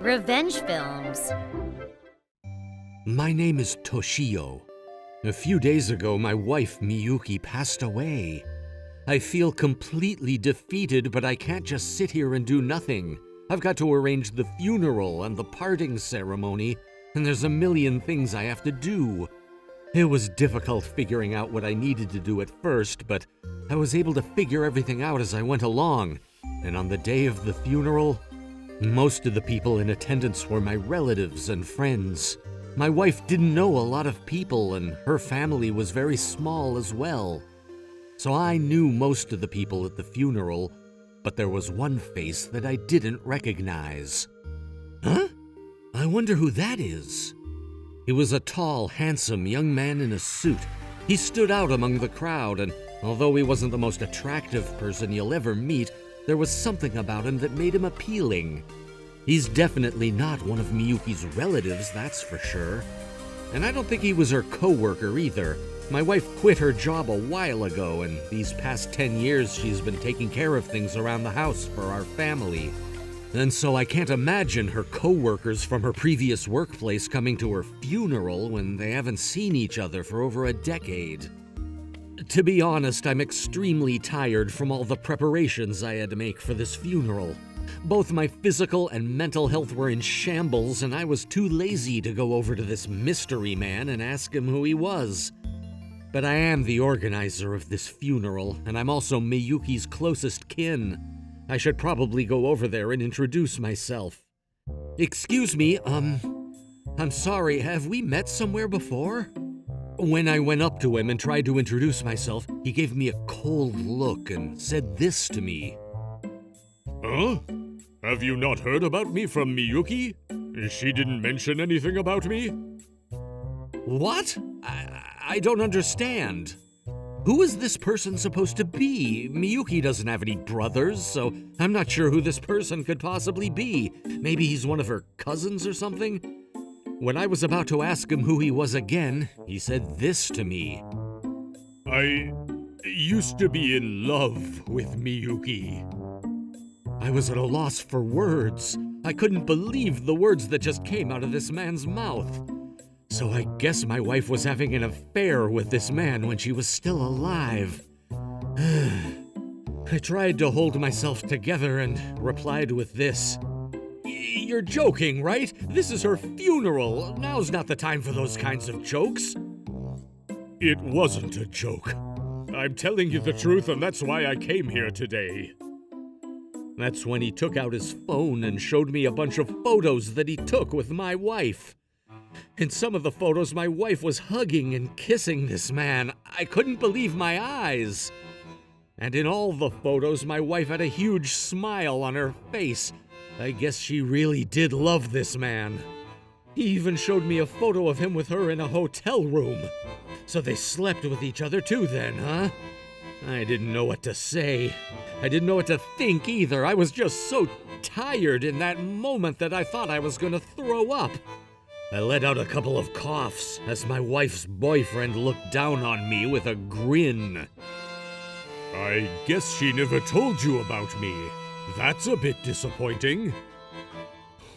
Revenge films. My name is Toshio. A few days ago, my wife, Miyuki, passed away. I feel completely defeated, but I can't just sit here and do nothing. I've got to arrange the funeral and the parting ceremony, and there's a million things I have to do. It was difficult figuring out what I needed to do at first, but I was able to figure everything out as I went along. And on the day of the funeral, most of the people in attendance were my relatives and friends. My wife didn't know a lot of people, and her family was very small as well. So I knew most of the people at the funeral, but there was one face that I didn't recognize. Huh? I wonder who that is. He was a tall, handsome young man in a suit. He stood out among the crowd, and although he wasn't the most attractive person you'll ever meet, there was something about him that made him appealing. He's definitely not one of Miyuki's relatives, that's for sure. And I don't think he was her co-worker either. My wife quit her job a while ago, and these past 10 years she's been taking care of things around the house for our family. And so I can't imagine her co-workers from her previous workplace coming to her funeral when they haven't seen each other for over a decade. To be honest, I'm extremely tired from all the preparations I had to make for this funeral. Both my physical and mental health were in shambles, and I was too lazy to go over to this mystery man and ask him who he was. But I am the organizer of this funeral, and I'm also Miyuki's closest kin. I should probably go over there and introduce myself. Excuse me, I'm sorry, have we met somewhere before? When I went up to him and tried to introduce myself, he gave me a cold look and said this to me. Huh? Have you not heard about me from Miyuki? She didn't mention anything about me? What? I don't understand. Who is this person supposed to be? Miyuki doesn't have any brothers, so I'm not sure who this person could possibly be. Maybe he's one of her cousins or something? When I was about to ask him who he was again, he said this to me. I used to be in love with Miyuki. I was at a loss for words. I couldn't believe the words that just came out of this man's mouth. So I guess my wife was having an affair with this man when she was still alive. I tried to hold myself together and replied with this. You're joking, right? This is her funeral. Now's not the time for those kinds of jokes. It wasn't a joke. I'm telling you the truth, and that's why I came here today. That's when he took out his phone and showed me a bunch of photos that he took with my wife. In some of the photos, my wife was hugging and kissing this man. I couldn't believe my eyes. And in all the photos, my wife had a huge smile on her face. I guess she really did love this man. He even showed me a photo of him with her in a hotel room. So they slept with each other too then, huh? I didn't know what to say. I didn't know what to think either. I was just so tired in that moment that I thought I was gonna throw up. I let out a couple of coughs as my wife's boyfriend looked down on me with a grin. I guess she never told you about me. That's a bit disappointing.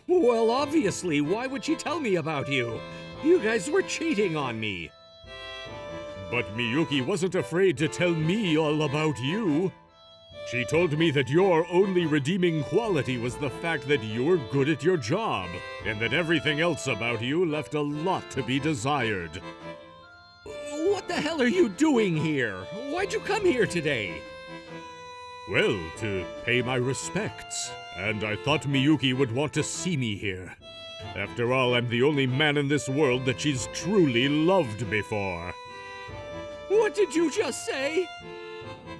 Well, obviously, why would she tell me about you? You guys were cheating on me. But Miyuki wasn't afraid to tell me all about you. She told me that your only redeeming quality was the fact that you're good at your job, and that everything else about you left a lot to be desired. What the hell are you doing here? Why'd you come here today? Well, to pay my respects, and I thought Miyuki would want to see me here. After all, I'm the only man in this world that she's truly loved before. What did you just say?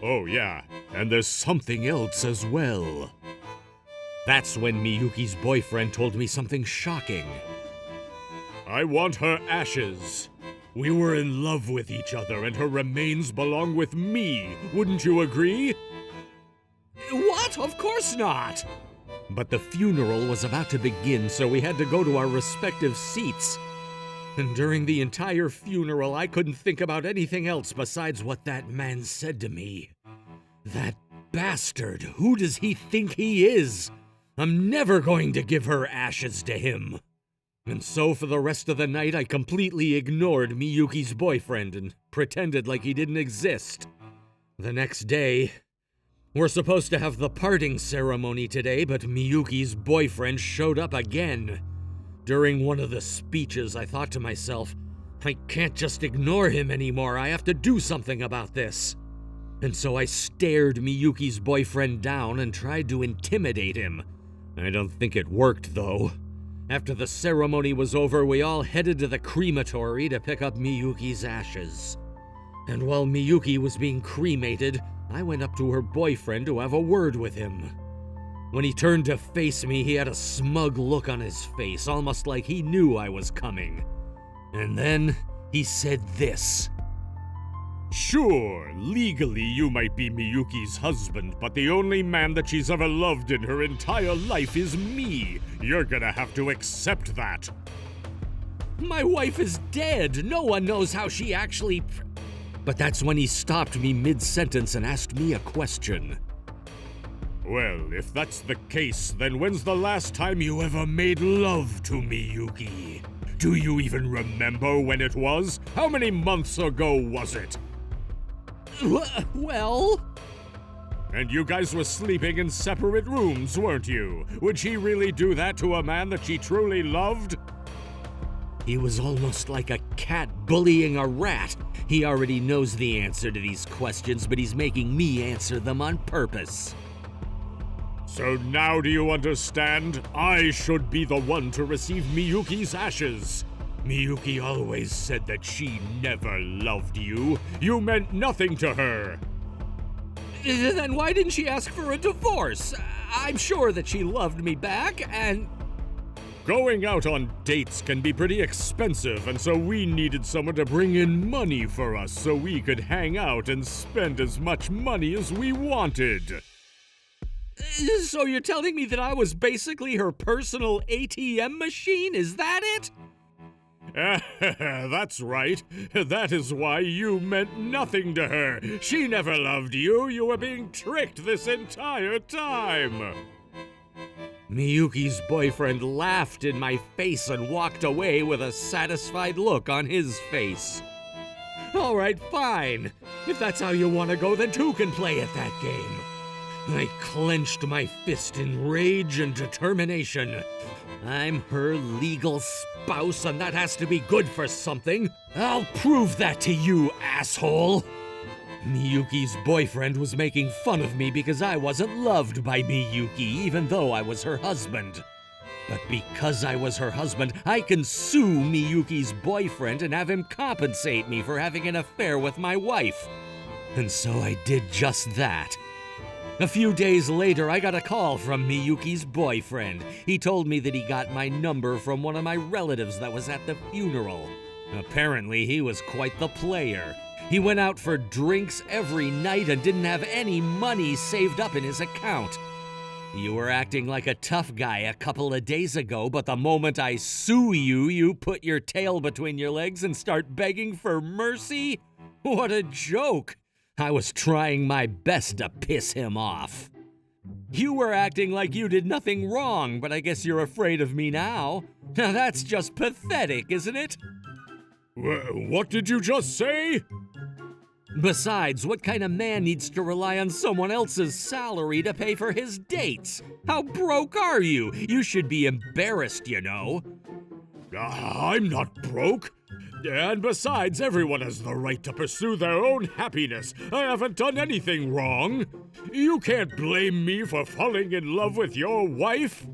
Oh yeah, and there's something else as well. That's when Miyuki's boyfriend told me something shocking. I want her ashes. We were in love with each other, and her remains belong with me. Wouldn't you agree? What? Of course not! But the funeral was about to begin, so we had to go to our respective seats. And during the entire funeral, I couldn't think about anything else besides what that man said to me. That bastard! Who does he think he is? I'm never going to give her ashes to him. And so for the rest of the night, I completely ignored Miyuki's boyfriend and pretended like he didn't exist. The next day, we're supposed to have the parting ceremony today, but Miyuki's boyfriend showed up again. During one of the speeches, I thought to myself, I can't just ignore him anymore, I have to do something about this. And so I stared Miyuki's boyfriend down and tried to intimidate him. I don't think it worked, though. After the ceremony was over, we all headed to the crematory to pick up Miyuki's ashes. And while Miyuki was being cremated, I went up to her boyfriend to have a word with him. When he turned to face me, he had a smug look on his face, almost like he knew I was coming. And then he said this. Sure, legally you might be Miyuki's husband, but the only man that she's ever loved in her entire life is me. You're gonna have to accept that. My wife is dead. No one knows how she actually... But that's when he stopped me mid-sentence and asked me a question. Well, if that's the case, then when's the last time you ever made love to Miyuki? Do you even remember when it was? How many months ago was it? Well... And you guys were sleeping in separate rooms, weren't you? Would she really do that to a man that she truly loved? He was almost like a cat bullying a rat. He already knows the answer to these questions, but he's making me answer them on purpose. So now do you understand? I should be the one to receive Miyuki's ashes. Miyuki always said that she never loved you. You meant nothing to her. Then why didn't she ask for a divorce? I'm sure that she loved me back, and... Going out on dates can be pretty expensive, and so we needed someone to bring in money for us so we could hang out and spend as much money as we wanted. So you're telling me that I was basically her personal ATM machine? Is that it? That's right. That is why you meant nothing to her. She never loved you. You were being tricked this entire time. Miyuki's boyfriend laughed in my face and walked away with a satisfied look on his face. All right, fine. If that's how you want to go, then two can play at that game. I clenched my fist in rage and determination. I'm her legal spouse, and that has to be good for something. I'll prove that to you, asshole! Miyuki's boyfriend was making fun of me because I wasn't loved by Miyuki, even though I was her husband. But because I was her husband, I can sue Miyuki's boyfriend and have him compensate me for having an affair with my wife. And so I did just that. A few days later, I got a call from Miyuki's boyfriend. He told me that he got my number from one of my relatives that was at the funeral. Apparently, he was quite the player. He went out for drinks every night and didn't have any money saved up in his account. You were acting like a tough guy a couple of days ago, but the moment I sue you, you put your tail between your legs and start begging for mercy? What a joke! I was trying my best to piss him off. You were acting like you did nothing wrong, but I guess you're afraid of me now. Now that's just pathetic, isn't it? What did you just say? Besides, what kind of man needs to rely on someone else's salary to pay for his dates? How broke are you? You should be embarrassed, you know. I'm not broke. And besides, everyone has the right to pursue their own happiness. I haven't done anything wrong. You can't blame me for falling in love with your wife.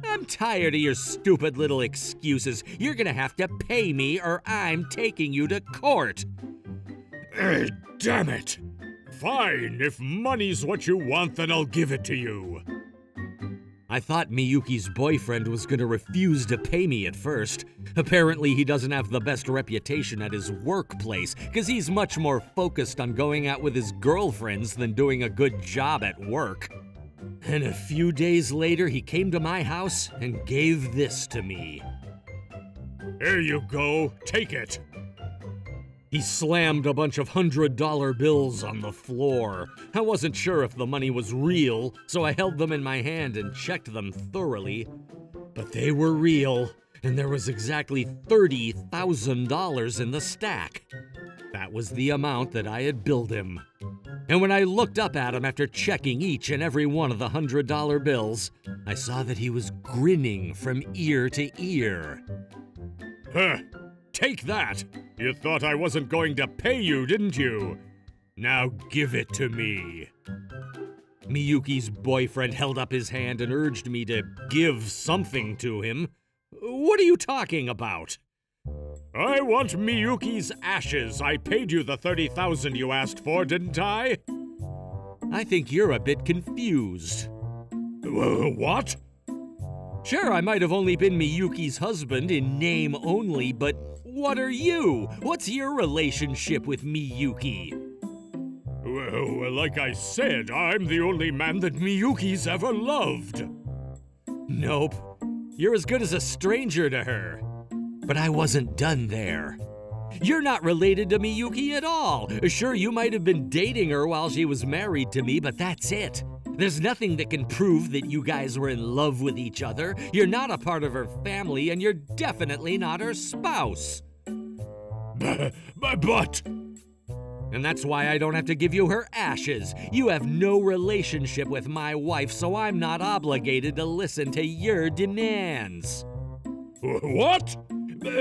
I'm tired of your stupid little excuses. You're gonna have to pay me or I'm taking you to court. Damn it! Fine, if money's what you want, then I'll give it to you. I thought Miyuki's boyfriend was gonna refuse to pay me at first. Apparently he doesn't have the best reputation at his workplace, because he's much more focused on going out with his girlfriends than doing a good job at work. And a few days later, he came to my house and gave this to me. Here you go, take it. He slammed a bunch of $100 bills on the floor. I wasn't sure if the money was real, so I held them in my hand and checked them thoroughly. But they were real, and there was exactly $30,000 in the stack. That was the amount that I had billed him. And when I looked up at him after checking each and every one of the $100 bills, I saw that he was grinning from ear to ear. Huh. Take that! You thought I wasn't going to pay you, didn't you? Now give it to me. Miyuki's boyfriend held up his hand and urged me to give something to him. What are you talking about? I want Miyuki's ashes. I paid you the $30,000 you asked for, didn't I? I think you're a bit confused. What? Sure, I might have only been Miyuki's husband in name only, but what are you? What's your relationship with Miyuki? Well, like I said, I'm the only man that Miyuki's ever loved. Nope. You're as good as a stranger to her. But I wasn't done there. You're not related to Miyuki at all. Sure, you might have been dating her while she was married to me, but that's it. There's nothing that can prove that you guys were in love with each other. You're not a part of her family, and you're definitely not her spouse. But... And that's why I don't have to give you her ashes. You have no relationship with my wife, so I'm not obligated to listen to your demands. What?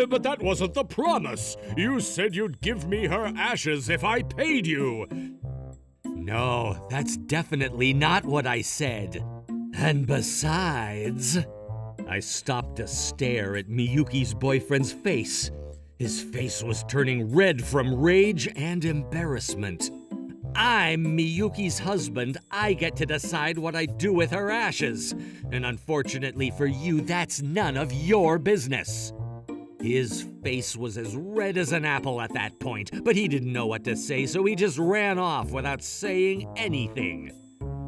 But that wasn't the promise. You said you'd give me her ashes if I paid you. No, that's definitely not what I said. And besides, I stopped to stare at Miyuki's boyfriend's face. His face was turning red from rage and embarrassment. I'm Miyuki's husband. I get to decide what I do with her ashes. And unfortunately for you, that's none of your business. His face was as red as an apple at that point, but he didn't know what to say, so he just ran off without saying anything.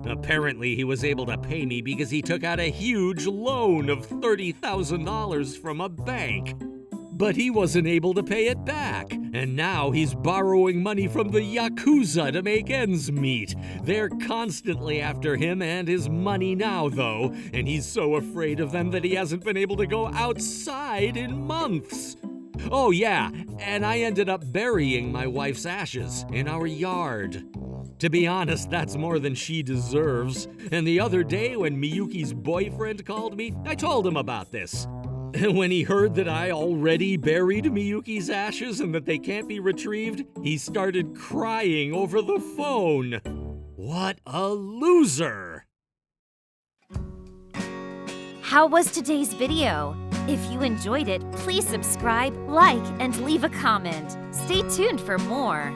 Apparently, he was able to pay me because he took out a huge loan of $30,000 from a bank. But he wasn't able to pay it back, and now he's borrowing money from the Yakuza to make ends meet. They're constantly after him and his money now, though, and he's so afraid of them that he hasn't been able to go outside in months. Oh yeah, and I ended up burying my wife's ashes in our yard. To be honest, that's more than she deserves. And the other day when Miyuki's boyfriend called me, I told him about this. When he heard that I already buried Miyuki's ashes and that they can't be retrieved, he started crying over the phone. What a loser! How was today's video? If you enjoyed it, please subscribe, like, and leave a comment. Stay tuned for more.